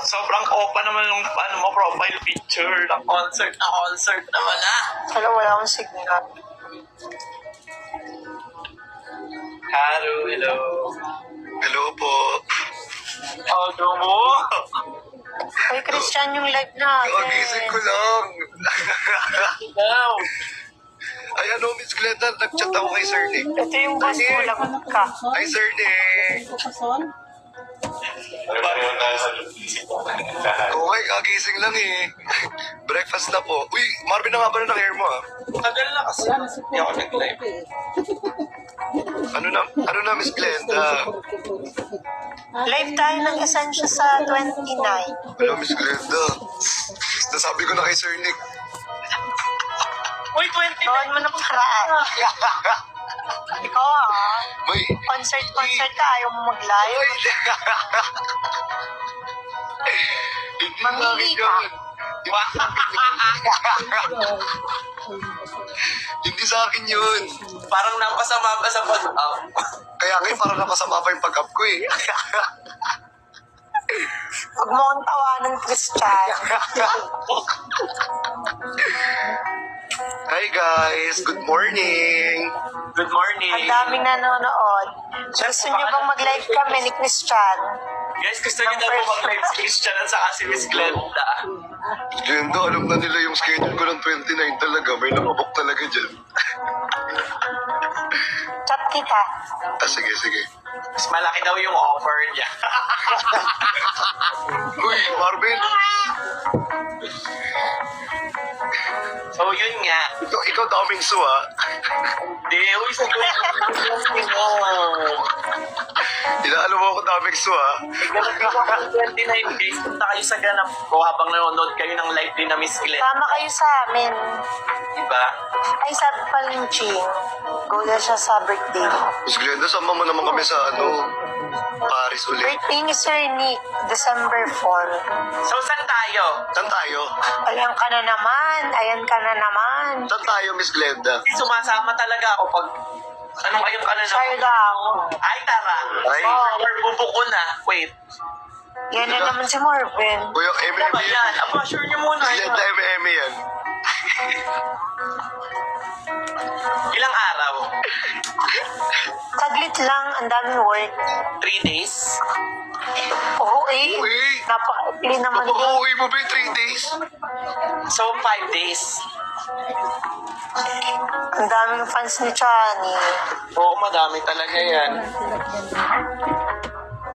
Sobrang opa naman yung ano mo, profile picture ng concert naman Wala, wala akong signal. Hello. Hello po. Ano mo? Ay, Christian, yung live natin. Kagising ko lang. Hello. Ay, ano, Miss Glenda, nag-chat ako kay Sir Nick. Ito yung boss mo, lagot ka. Ay, Sir Nick. Okay, kagising lang eh. Breakfast na po. Uy, Marvin na nga ba ng hair mo ah? Tagal na kasi. Hindi ako nag-live. Ano na, Miss Glenda? Live tayo ng Esensya sa 29. Ano, Miss Glenda? Nasabi ko na kay Sir Nick. Uy, 20 Gawin mo na paraan. Ikaw May... concert ka, ayaw mo mag-live. Uy! Hindi sa akin Mamili ka. yun. Hindi sa akin yun. Parang napasama pa sa pag-up. Kaya ngayon parang napasama pa yung pag-up ko eh. Huwag mo akong tawanan, Christian. Hi guys, good morning. Good morning. Ang daming nanonood. Gusto niyo bang mag-live kami ni Christian? Guys, gusto niyo daw po mag-live si Christian at saka si Miss Glenda. Glenda, alam na nila yung schedule ko ng 29 talaga. May nakabok talaga dyan. Chat kita. Sige. Mas malaki daw yung offer niya. Uy, Marvin. So, yun nga. Ikaw daming suha. Di, uy, sa Inaalo mo ako daming suha. 29 days, punta kayo sa ganap ko habang nanonood kayo ng live din na Miss Glenda. Tama kayo sa amin. Diba? Ay, sabi pa rin, Ching. Go na siya sa birthday. Miss Glenda, sama mo naman kami sa Paris ulit. Birthday ni Sir Nick, December 4. So, saan tayo? Saan tayo? Ayan ka na naman. Saan tayo, Miss Glenda? Sumasama talaga ako pag... Anong ayun ka na naman? Siargao. Ay, tara. Ay. Or bubuko na. Wait. Yan na naman si Marvin. Kuya, Tama M&M yan. Aba, sure niyo muna. Glenda, M&M yan. Ilang araw? Saglit lang, ang daming work. 3 days? Oo eh. Uy, Napaka-ikli naman din. napaka-uwi mo ba yung 3 days? So, 5 days. Ang daming fans ni Chani. Oo, madami talaga yan.